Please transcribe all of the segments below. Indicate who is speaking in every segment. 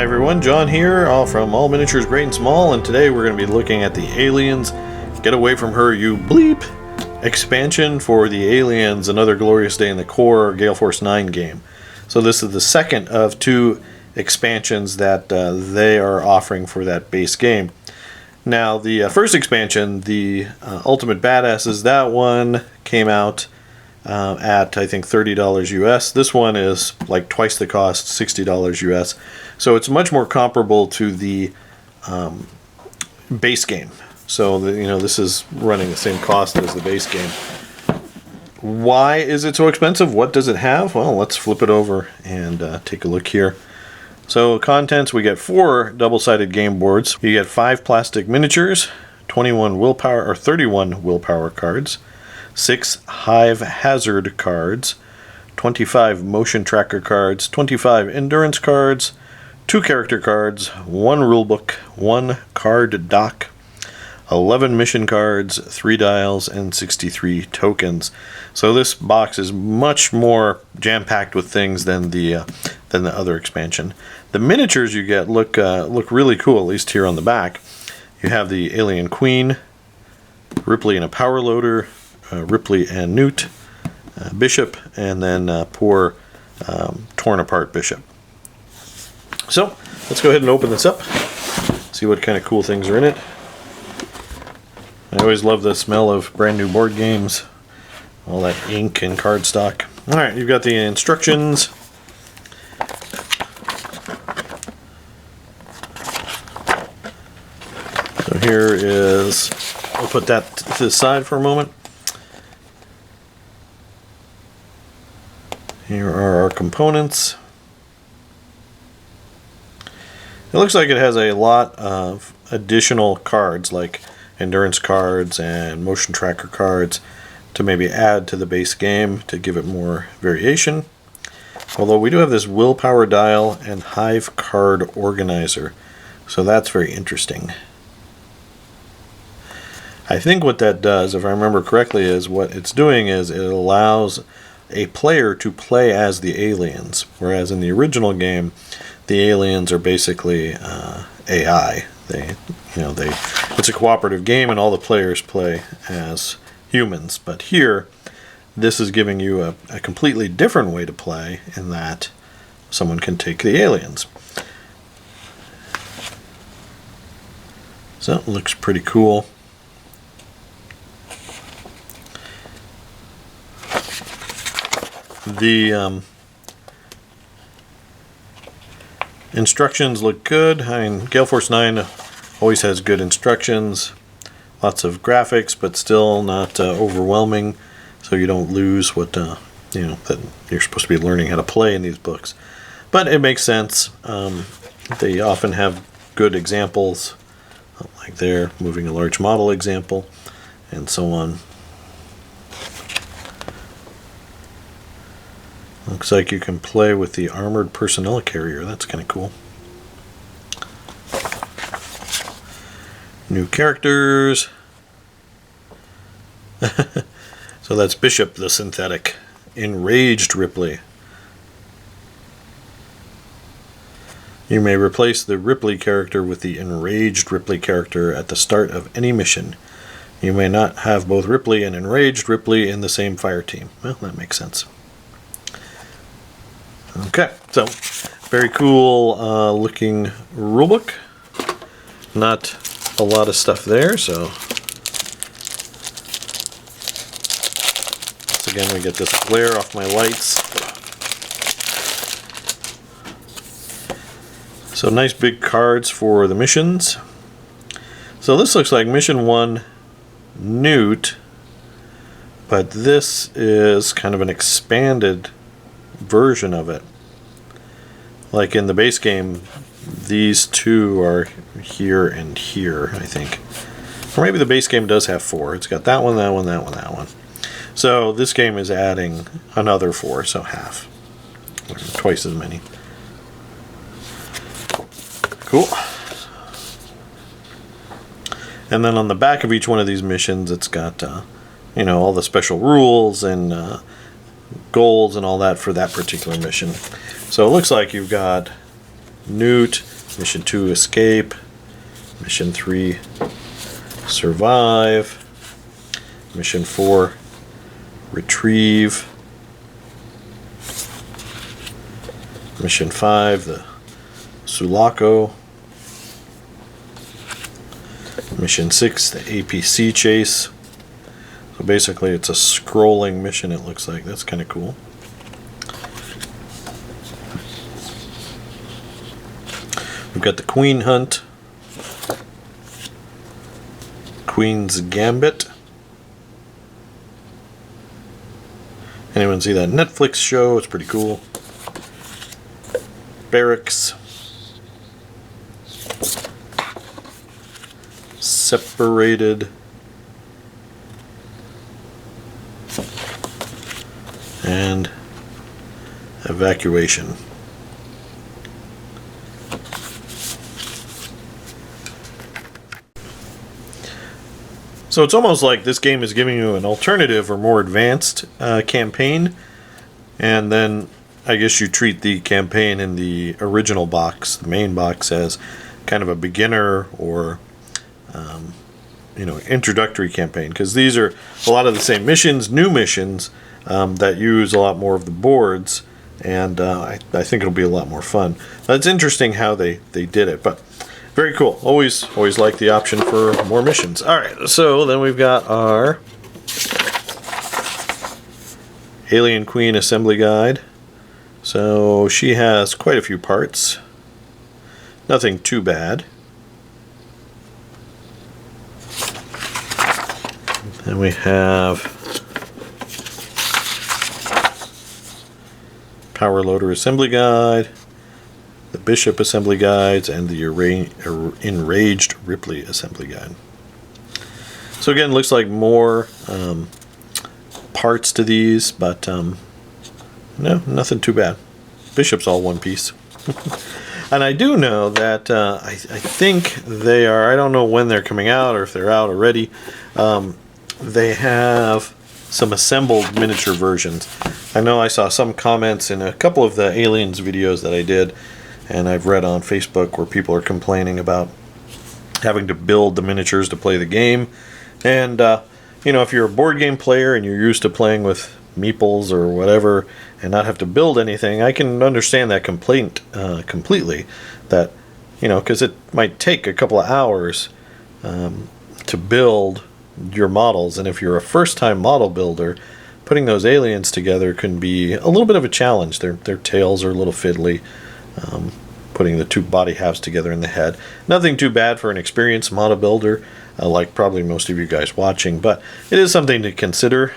Speaker 1: Hi everyone, John here, all from All Miniatures Great and Small, and today we're going to be looking at the Aliens Get Away From Her, You Bleep expansion for the Aliens Another Glorious Day in the Core Gale Force 9 game. So this is the second of two expansions that they are offering for that base game. Now the first expansion, the Ultimate Badasses, that one came out at I think $30 US. This one is like twice the cost, $60 US. So it's much more comparable to the base game. So this is running the same cost as the base game. Why is it so expensive? What does it have? Well, let's flip it over and take a look here. So contents, we get 4 double-sided game boards. You get 5 plastic miniatures, 21 willpower or 31 willpower cards, 6 Hive Hazard cards, 25 motion tracker cards, 25 endurance cards, 2 character cards, 1 rulebook, 1 card dock, 11 mission cards, 3 dials, and 63 tokens. So this box is much more jam-packed with things than the other expansion. The miniatures you get look really cool, at least here on the back. You have the Alien Queen, Ripley and a power loader, Ripley and Newt, Bishop, and then poor torn apart Bishop. So let's go ahead and open this up, see what kind of cool things are in it. I always love the smell of brand new board games, all that ink and cardstock. Alright, you've got the instructions. So here is, I'll put that to the side for a moment. Here are our components. It looks like it has a lot of additional cards, like endurance cards and motion tracker cards, to maybe add to the base game to give it more variation. Although we do have this willpower dial and Hive card organizer, so that's very interesting. I think what that does, if I remember correctly, is what it's doing is it allows a player to play as the aliens, whereas in the original game the aliens are basically AI. It's a cooperative game and all the players play as humans, but here this is giving you a completely different way to play, in that someone can take the aliens. So it looks pretty cool. The instructions look good. I mean, Gale Force 9 always has good instructions, lots of graphics, but still not overwhelming, so you don't lose what that you're supposed to be learning how to play in these books. But it makes sense. They often have good examples, like there, moving a large model example, and so on. Looks like you can play with the armored personnel carrier. That's kind of cool. New characters. So that's Bishop the synthetic. Enraged Ripley. You may replace the Ripley character with the Enraged Ripley character at the start of any mission. You may not have both Ripley and Enraged Ripley in the same fire team. Well, that makes sense. Okay, so very cool looking rulebook. Not a lot of stuff there, so once again we get this glare off my lights. So nice big cards for the missions. So this looks like mission 1 Newt, but this is kind of an expanded version of it. Like in the base game, these two are here and here, I think. Or maybe the base game does have 4. It's got that one, that one, that one, that one. So this game is adding another 4, so half. Twice as many. Cool. And then on the back of each one of these missions, it's got all the special rules and goals and all that for that particular mission. So it looks like you've got Newt, Mission 2, escape. Mission 3, survive. Mission 4, retrieve. Mission 5, the Sulaco. Mission 6, the APC chase. So basically it's a scrolling mission, it looks like. That's kind of cool. We've got the Queen Hunt. Queen's Gambit. Anyone see that Netflix show? It's pretty cool. Barracks. Separated. And evacuation. So it's almost like this game is giving you an alternative or more advanced campaign, and then I guess you treat the campaign in the original box, the main box, as kind of a beginner or introductory campaign, because these are a lot of the same missions, new missions that use a lot more of the boards, and I think it'll be a lot more fun. It's interesting how they did it, but very cool. Always like the option for more missions. All right, so then we've got our Alien Queen Assembly Guide. So she has quite a few parts. Nothing too bad. And we have Power Loader Assembly Guide, the Bishop Assembly Guides, and the Enraged Ripley Assembly Guide. So again, looks like more parts to these, but no, nothing too bad. Bishop's all one piece. And I do know that I think they are, I don't know when they're coming out or if they're out already, they have some assembled miniature versions. I know I saw some comments in a couple of the Aliens videos that I did, and I've read on Facebook where people are complaining about having to build the miniatures to play the game. And, if you're a board game player and you're used to playing with meeples or whatever and not have to build anything, I can understand that complaint completely. That, because it might take a couple of hours to build your models, and if you're a first-time model builder, putting those aliens together can be a little bit of a challenge. Their tails are a little fiddly. Putting the two body halves together in the head. Nothing too bad for an experienced model builder, like probably most of you guys watching, but it is something to consider.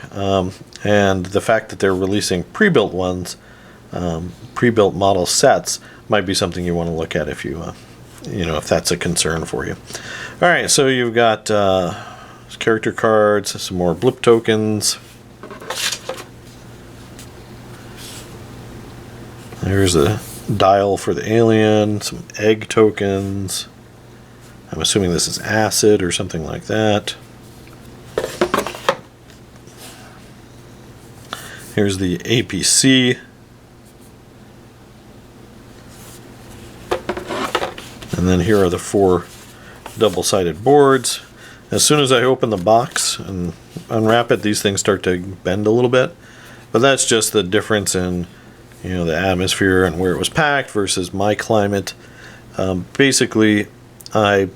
Speaker 1: And the fact that they're releasing pre-built ones, pre-built model sets, might be something you want to look at if you, if that's a concern for you. All right, so you've got character cards, some more blip tokens. There's a dial for the alien, some egg tokens. I'm assuming this is acid or something like that. Here's the APC. And then here are the 4 double-sided boards. As soon as I open the box and unwrap it, these things start to bend a little bit. But that's just the difference in the atmosphere and where it was packed versus my climate. Basically, I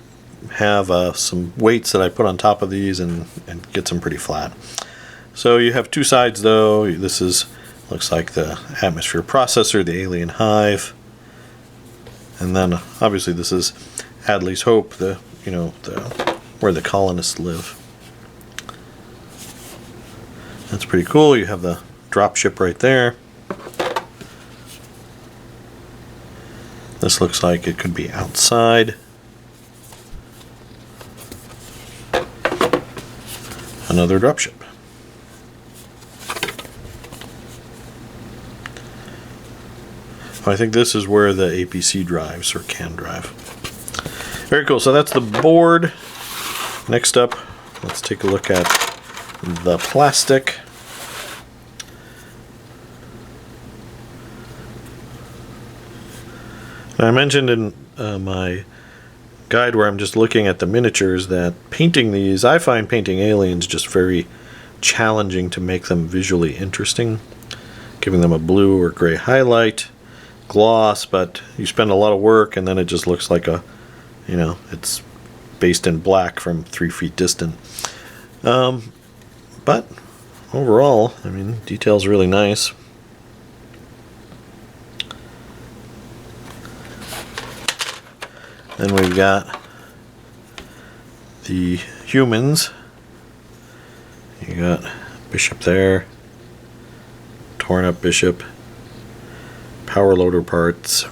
Speaker 1: have some weights that I put on top of these and gets them pretty flat. So you have 2 sides though. This looks like the atmosphere processor, the alien hive, and then obviously this is Hadley's Hope, where the colonists live. That's pretty cool. You have the dropship right there. This looks like it could be outside. Another dropship. I think this is where the APC drives, or can drive. Very cool. So that's the board. Next up, let's take a look at the plastic. I mentioned in my guide where I'm just looking at the miniatures that painting these, I find painting aliens just very challenging to make them visually interesting. Giving them a blue or gray highlight, gloss, but you spend a lot of work and then it just looks like a, you know, it's based in black from 3 feet distant. But overall, I mean, detail's really nice. Then we've got the humans. You got Bishop there, torn up Bishop, power loader parts.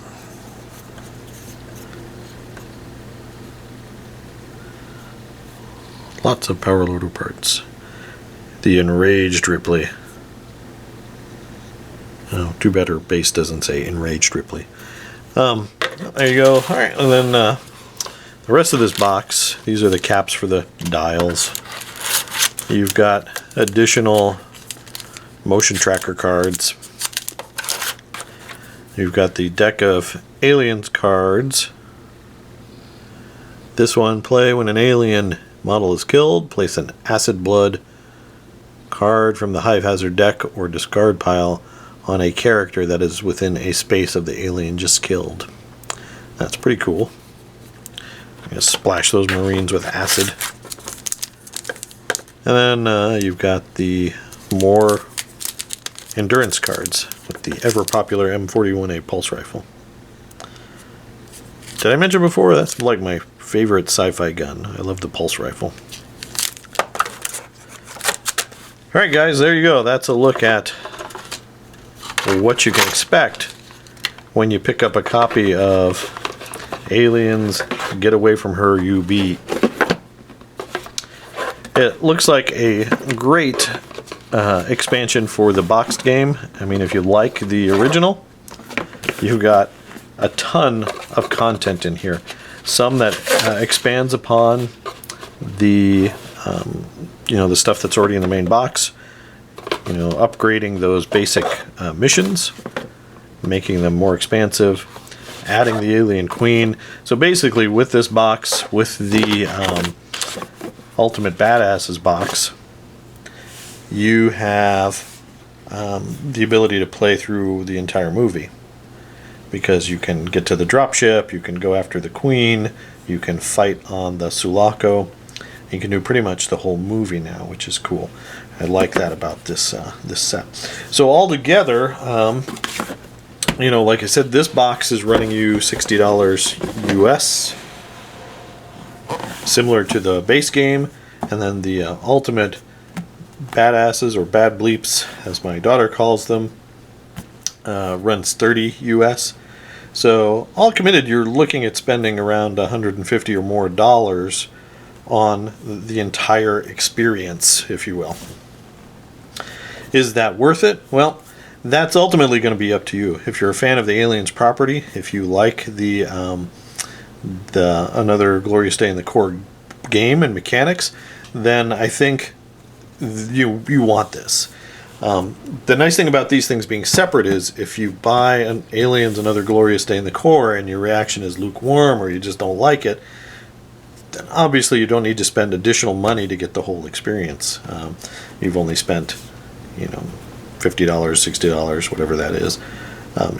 Speaker 1: Lots of power loader parts. The enraged Ripley. Oh, too bad her base doesn't say enraged Ripley. There you go. Alright, and then the rest of this box, these are the caps for the dials. You've got additional motion tracker cards. You've got the deck of aliens cards. This one, play when an alien model is killed, place an acid blood card from the Hive Hazard deck or discard pile on a character that is within a space of the alien just killed. That's pretty cool. I'm going to splash those Marines with acid. And then you've got the more endurance cards with the ever popular M41A pulse rifle. Did I mention before, that's like my favorite sci-fi gun. I love the pulse rifle. Alright guys, there you go. That's a look at what you can expect when you pick up a copy of Aliens Get Away From Her UB. It looks like a great expansion for the boxed game. I mean, if you like the original, you've got a ton of content in here. Some that expands upon the the stuff that's already in the main box. You know, upgrading those basic missions, making them more expansive, adding the Alien Queen. So basically, with this box, with the Ultimate Badasses box, you have the ability to play through the entire movie. Because you can get to the dropship, you can go after the Queen, you can fight on the Sulaco. You can do pretty much the whole movie now, which is cool. I like that about this this set. So all together, like I said, this box is running you $60 US, similar to the base game, and then the Ultimate Badasses, or Bad Bleeps, as my daughter calls them, runs $30 US. So all committed, you're looking at spending around $150 or more dollars on the entire experience, if you will. Is that worth it? Well, that's ultimately going to be up to you. If you're a fan of the Aliens property, if you like the Another Glorious Day in the Core game and mechanics, then I think you want this. The nice thing about these things being separate is if you buy an Aliens Another Glorious Day in the Core and your reaction is lukewarm or you just don't like it, then obviously you don't need to spend additional money to get the whole experience. You've only spent, $50, $60, whatever that is,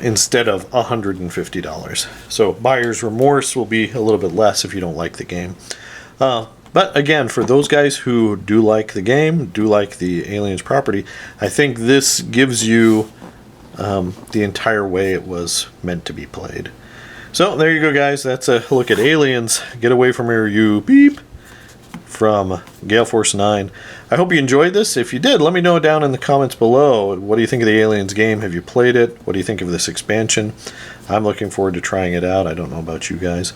Speaker 1: instead of $150. So buyer's remorse will be a little bit less if you don't like the game. But again, for those guys who do like the game, do like the Aliens property, I think this gives you the entire way it was meant to be played. So there you go, guys. That's a look at Aliens Get Away From Here, You Beep, from Gale Force 9. I hope you enjoyed this. If you did, let me know down in the comments below. What do you think of the Aliens game? Have you played it? What do you think of this expansion? I'm looking forward to trying it out. I don't know about you guys.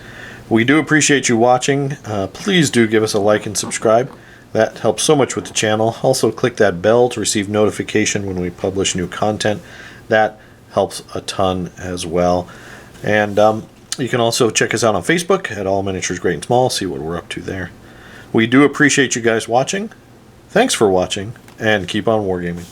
Speaker 1: We do appreciate you watching. Please do give us a like and subscribe. That helps so much with the channel. Also click that bell to receive notification when we publish new content. That helps a ton as well. And you can also check us out on Facebook at All Miniatures Great and Small, see what we're up to there. We do appreciate you guys watching. Thanks for watching, and keep on wargaming.